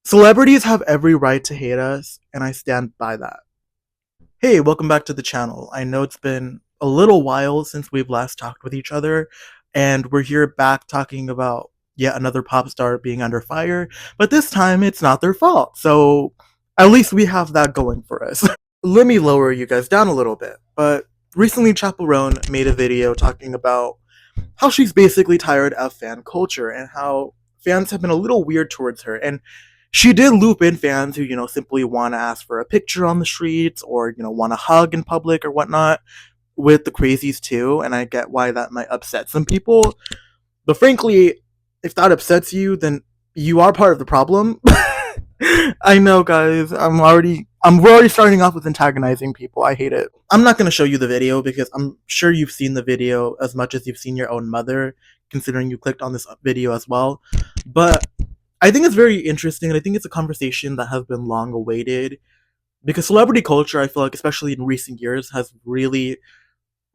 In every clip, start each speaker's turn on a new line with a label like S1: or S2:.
S1: Celebrities have every right to hate us, and I stand by that. Hey, welcome back to the channel. I know it's been a little while since we've last talked with each other, and we're here back talking about yet another pop star being under fire, but this time it's not their fault, so at least we have that going for us. Let me lower you guys down a little bit, but recently Chappell Roan made a video talking about how she's basically tired of fan culture and how fans have been a little weird towards her. And she did loop in fans who, simply want to ask for a picture on the streets or, want to hug in public or whatnot with the crazies too. And I get why that might upset some people. But frankly, if that upsets you, then you are part of the problem. I know, guys. We're already starting off with antagonizing people. I hate it. I'm not gonna show you the video because I'm sure you've seen the video as much as you've seen your own mother, considering you clicked on this video as well. But I think it's very interesting, and I think it's a conversation that has been long awaited because celebrity culture, I feel like, especially in recent years, has really,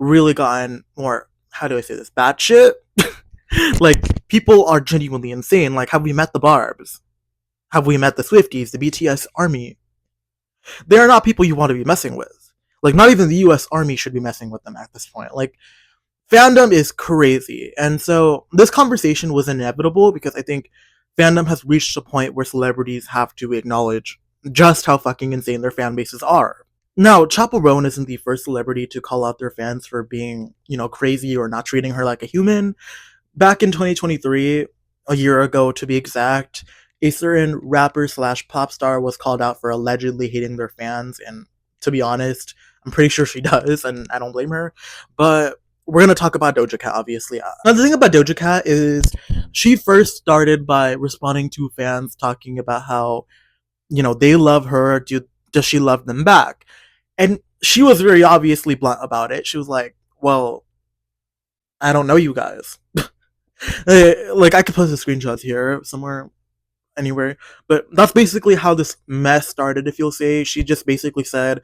S1: really gotten more. How do I say this? Bad shit. Like people are genuinely insane. Like, have we met the Barbs? Have we met the Swifties, the BTS army? They are not people you want to be messing with. Like, not even the US Army should be messing with them at this point. Like, fandom is crazy. And so, this conversation was inevitable because I think fandom has reached a point where celebrities have to acknowledge just how fucking insane their fan bases are. Now, Chappell Roan isn't the first celebrity to call out their fans for being, crazy or not treating her like a human. Back in 2023, a year ago to be exact, a certain rapper slash pop star was called out for allegedly hating their fans, and to be honest, I'm pretty sure she does, and I don't blame her. But we're gonna talk about Doja Cat, obviously. Now, the thing about Doja Cat is she first started by responding to fans talking about how they love her. Does she love them back? And she was very obviously blunt about it. She was like, "Well, I don't know you guys." Like I could post the screenshots here somewhere anywhere. But that's basically how this mess started, if you'll say. She just basically said,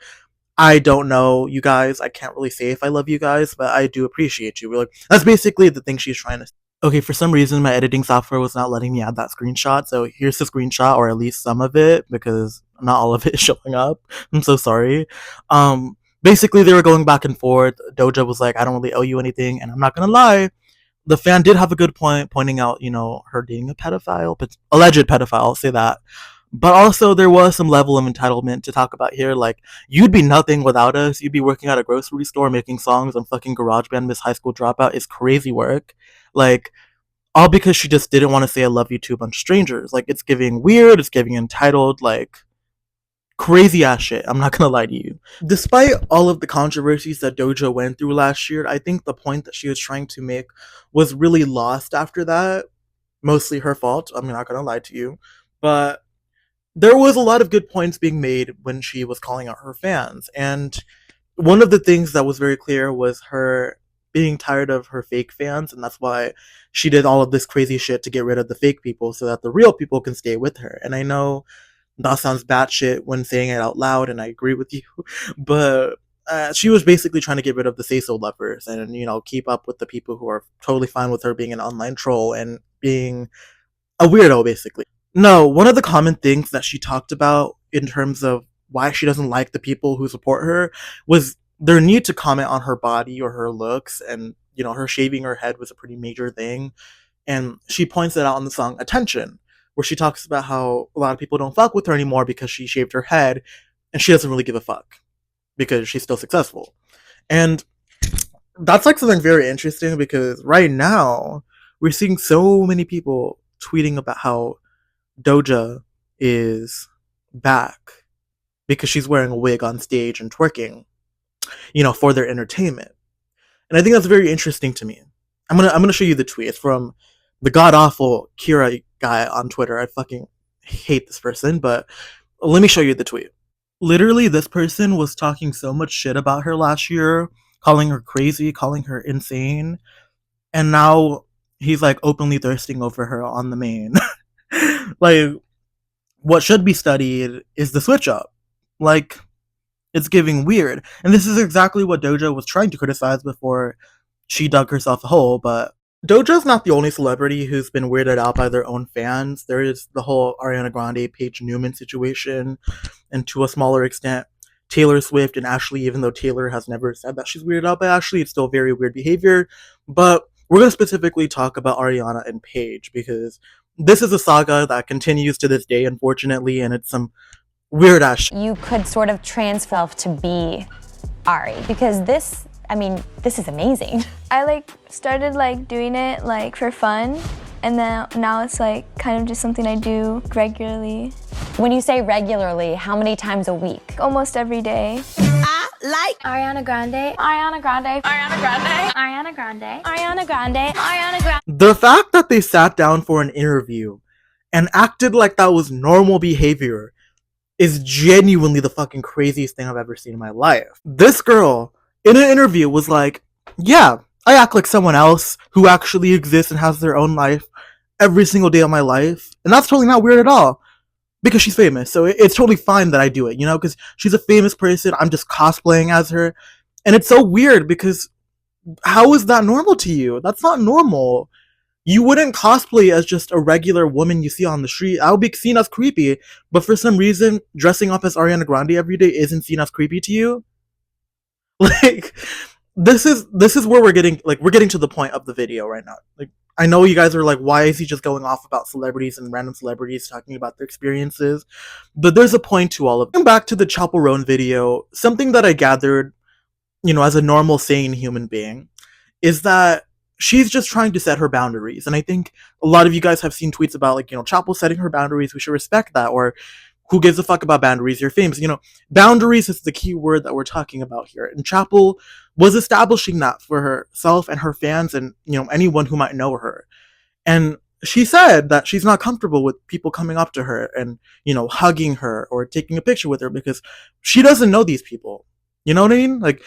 S1: I don't know you guys. I can't really say if I love you guys, but I do appreciate you. Like, that's basically the thing she's trying to say. Okay, for some reason, my editing software was not letting me add that screenshot. So here's the screenshot, or at least some of it, because not all of it is showing up. I'm so sorry. Basically, they were going back and forth. Doja was like, I don't really owe you anything. And I'm not going to lie, the fan did have a good point pointing out, her dating a pedophile, but alleged pedophile, I'll say that. But also there was some level of entitlement to talk about here. Like, you'd be nothing without us. You'd be working at a grocery store making songs on fucking GarageBand. Miss High School Dropout is crazy work. Like, all because she just didn't want to say I love you to a bunch of strangers. Like, it's giving weird, it's giving entitled, like crazy ass shit. I'm not gonna lie to you. Despite all of the controversies that Doja went through last year, I think the point that she was trying to make was really lost after that. Mostly her fault. I'm not gonna lie to you. But there was a lot of good points being made when she was calling out her fans. And one of the things that was very clear was her being tired of her fake fans, and that's why she did all of this crazy shit to get rid of the fake people so that the real people can stay with her. And I know that sounds batshit when saying it out loud, and I agree with you. But she was basically trying to get rid of the say-so lovers and, keep up with the people who are totally fine with her being an online troll and being a weirdo, basically. No, one of the common things that she talked about in terms of why she doesn't like the people who support her was their need to comment on her body or her looks, and, her shaving her head was a pretty major thing. And she points it out in the song Attention, where she talks about how a lot of people don't fuck with her anymore because she shaved her head, and she doesn't really give a fuck because she's still successful. And that's like something very interesting because right now we're seeing so many people tweeting about how Doja is back because she's wearing a wig on stage and twerking, for their entertainment. And I think that's very interesting to me. I'm gonna show you the tweet. It's from the god awful Kira guy on Twitter. I fucking hate this person, but let me show you the tweet. Literally, this person was talking so much shit about her last year, calling her crazy, calling her insane, and now he's like openly thirsting over her on the main. Like, what should be studied is the switch up. Like, it's giving weird. And this is exactly what Doja was trying to criticize before she dug herself a hole, but Doja's not the only celebrity who's been weirded out by their own fans. There is the whole Ariana Grande, Paige Newman situation, and to a smaller extent, Taylor Swift and Ashley, even though Taylor has never said that she's weirded out by Ashley, it's still very weird behavior. But we're going to specifically talk about Ariana and Paige because this is a saga that continues to this day, unfortunately, and it's some weird ass shit.
S2: You could sort of transfer to be Ari because this is amazing.
S3: I started doing it for fun, and then now it's kind of just something I do regularly.
S2: When you say regularly, how many times a week?
S3: Almost every day.
S4: I like
S3: Ariana Grande, Ariana Grande, Ariana Grande, Ariana Grande, Ariana Grande, Ariana Grande.
S1: The fact that they sat down for an interview and acted like that was normal behavior is genuinely the fucking craziest thing I've ever seen in my life. This girl in an interview was like, yeah, I act like someone else who actually exists and has their own life every single day of my life. And that's totally not weird at all because she's famous. So it's totally fine that I do it, because she's a famous person. I'm just cosplaying as her. And it's so weird because how is that normal to you? That's not normal. You wouldn't cosplay as just a regular woman you see on the street. I would be seen as creepy. But for some reason, dressing up as Ariana Grande every day isn't seen as creepy to you. Like, this is where we're getting to the point of the video right now. Like, I know you guys are like, why is he just going off about celebrities and random celebrities talking about their experiences? But there's a point to all of it. Going back to the Chappell Roan video, something that I gathered, as a normal, sane human being, is that she's just trying to set her boundaries. And I think a lot of you guys have seen tweets about, Chappell setting her boundaries, we should respect that, or who gives a fuck about boundaries, you're famous. Boundaries is the key word that we're talking about here. And Chappell was establishing that for herself and her fans and, anyone who might know her. And she said that she's not comfortable with people coming up to her and, hugging her or taking a picture with her because she doesn't know these people. You know what I mean? Like,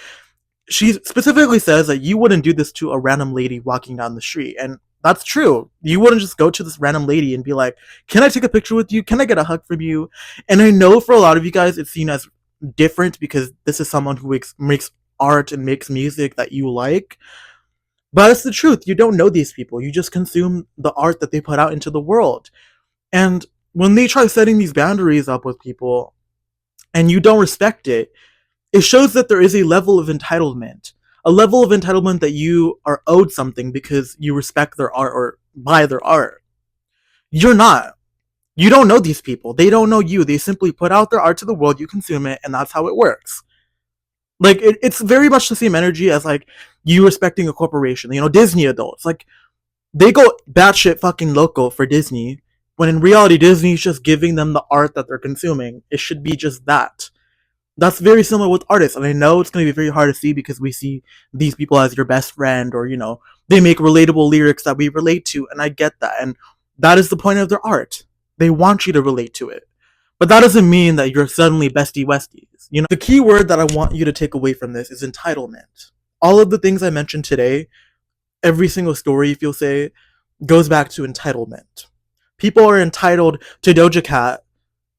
S1: she specifically says that you wouldn't do this to a random lady walking down the street. And that's true. You wouldn't just go to this random lady and be like, can I take a picture with you? Can I get a hug from you? And I know for a lot of you guys, it's seen as different because this is someone who makes art and makes music that you like. But it's the truth. You don't know these people. You just consume the art that they put out into the world. And when they try setting these boundaries up with people and you don't respect it, it shows that there is a level of entitlement. A level of entitlement that you are owed something because you respect their art or buy their art. You're not. You don't know these people. They don't know you. They simply put out their art to the world, you consume it, and that's how it works. Like, it's very much the same energy as, you respecting a corporation. Disney adults. They go batshit fucking loco for Disney, when in reality, Disney's just giving them the art that they're consuming. It should be just that. That's very similar with artists, and I know it's going to be very hard to see because we see these people as your best friend, or, they make relatable lyrics that we relate to, and I get that, and that is the point of their art. They want you to relate to it. But that doesn't mean that you're suddenly bestie westies. The key word that I want you to take away from this is entitlement. All of the things I mentioned today, every single story, if you'll say, goes back to entitlement. People are entitled to Doja Cat,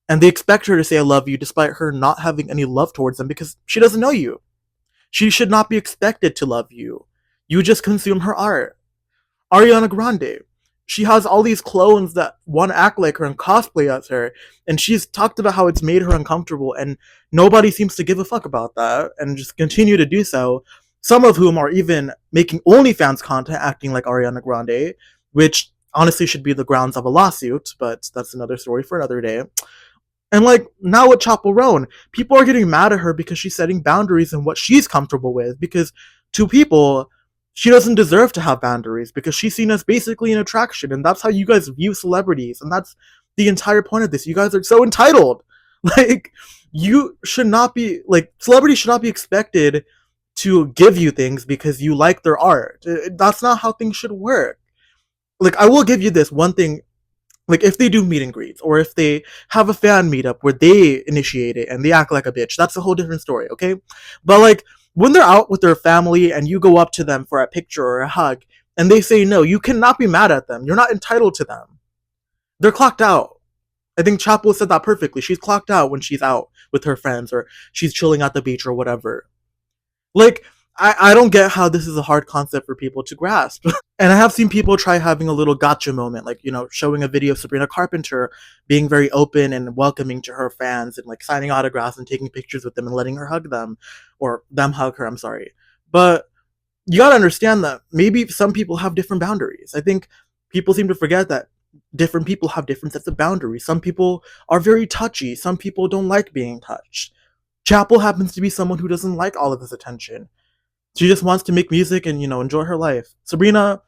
S1: and they expect her to say I love you despite her not having any love towards them because she doesn't know you. She should not be expected to love you. You just consume her art. Ariana Grande, she has all these clones that want to act like her and cosplay as her, and she's talked about how it's made her uncomfortable, and nobody seems to give a fuck about that and just continue to do so. Some of whom are even making OnlyFans content acting like Ariana Grande, which honestly should be the grounds of a lawsuit, but that's another story for another day. And now with Chappell Roan, people are getting mad at her because she's setting boundaries in what she's comfortable with. Because to people, she doesn't deserve to have boundaries because she's seen as basically an attraction. And that's how you guys view celebrities. And that's the entire point of this. You guys are so entitled. You should not be, celebrities should not be expected to give you things because you like their art. That's not how things should work. I will give you this one thing. If they do meet and greets, or if they have a fan meetup where they initiate it and they act like a bitch, that's a whole different story, okay? But, when they're out with their family and you go up to them for a picture or a hug, and they say no, you cannot be mad at them. You're not entitled to them. They're clocked out. I think Chappell said that perfectly. She's clocked out when she's out with her friends, or she's chilling at the beach or whatever. I don't get how this is a hard concept for people to grasp. And I have seen people try having a little gotcha moment, like, showing a video of Sabrina Carpenter being very open and welcoming to her fans and like signing autographs and taking pictures with them and letting her hug them, or them hug her, I'm sorry. But you gotta understand that maybe some people have different boundaries. I think people seem to forget that different people have different sets of boundaries. Some people are very touchy, some people don't like being touched. Chappell happens to be someone who doesn't like all of this attention. She just wants to make music and, enjoy her life. Sabrina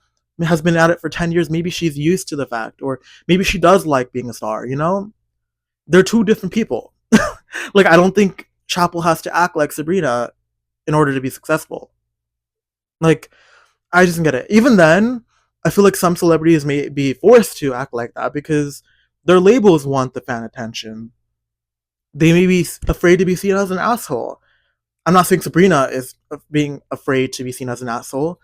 S1: has been at it for 10 years. Maybe she's used to the fact, or maybe she does like being a star. They're two different people. Like, I don't think Chappell has to act like Sabrina in order to be successful. Like, I just don't get it. Even then, I feel like some celebrities may be forced to act like that because their labels want the fan attention. They may be afraid to be seen as an asshole. I'm not saying Sabrina is being afraid to be seen as an asshole,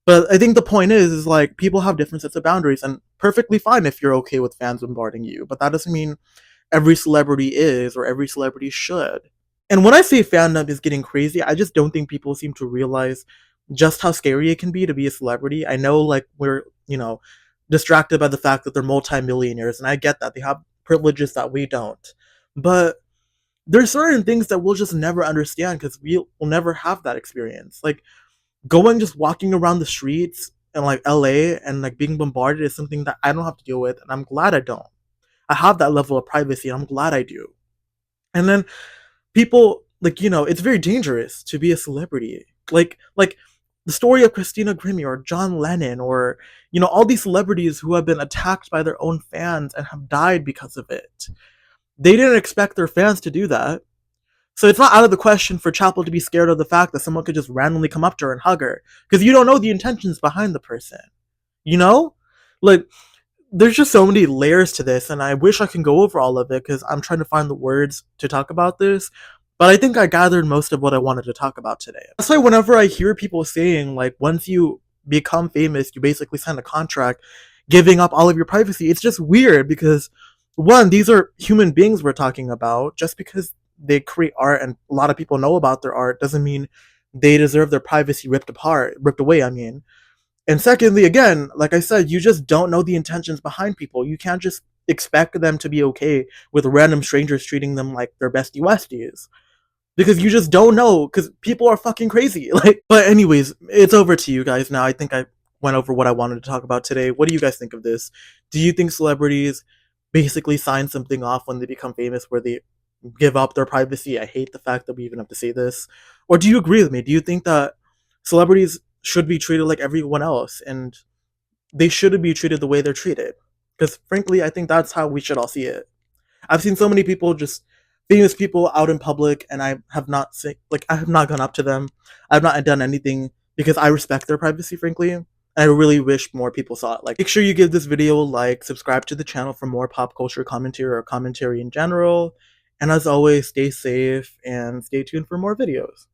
S1: but I think the point is like people have different sets of boundaries, and perfectly fine if you're okay with fans bombarding you, but that doesn't mean every celebrity is or every celebrity should. And when I say fandom is getting crazy, I just don't think people seem to realize just how scary it can be a celebrity. I know like we're, distracted by the fact that they're multimillionaires, and I get that. They have privileges that we don't. But there's certain things that we'll just never understand because we will never have that experience. Like going just walking around the streets in like LA and like being bombarded is something that I don't have to deal with, and I'm glad I don't. I have that level of privacy, and I'm glad I do. And then people like, it's very dangerous to be a celebrity. Like the story of Christina Grimmie or John Lennon or all these celebrities who have been attacked by their own fans and have died because of it. They didn't expect their fans to do that. So it's not out of the question for Chappell to be scared of the fact that someone could just randomly come up to her and hug her because you don't know the intentions behind the person. You know? Like there's just so many layers to this, and I wish I can go over all of it because I'm trying to find the words to talk about this. But I think I gathered most of what I wanted to talk about today. That's why whenever I hear people saying, like, once you become famous, you basically sign a contract giving up all of your privacy, it's just weird because, one, these are human beings we're talking about. Just because they create art and a lot of people know about their art doesn't mean they deserve their privacy ripped away, I mean. And secondly, again, like I said, you just don't know the intentions behind people. You can't just expect them to be okay with random strangers treating them like their bestie westies. Because you just don't know, because people are fucking crazy. Like, but anyways, it's over to you guys now. I think I went over what I wanted to talk about today. What do you guys think of this? Do you think celebrities basically sign something off when they become famous where they give up their privacy? I hate the fact that we even have to say this. Or do you agree with me? Do you think that celebrities should be treated like everyone else and they shouldn't be treated the way they're treated? Because frankly, I think that's how we should all see it. I've seen so many people, just famous people, out in public, and I have not I have not gone up to them. I've not done anything because I respect their privacy, frankly. And I really wish more people saw it. Like, make sure you give this video a like, subscribe to the channel for more pop culture commentary or commentary in general. And as always, stay safe and stay tuned for more videos.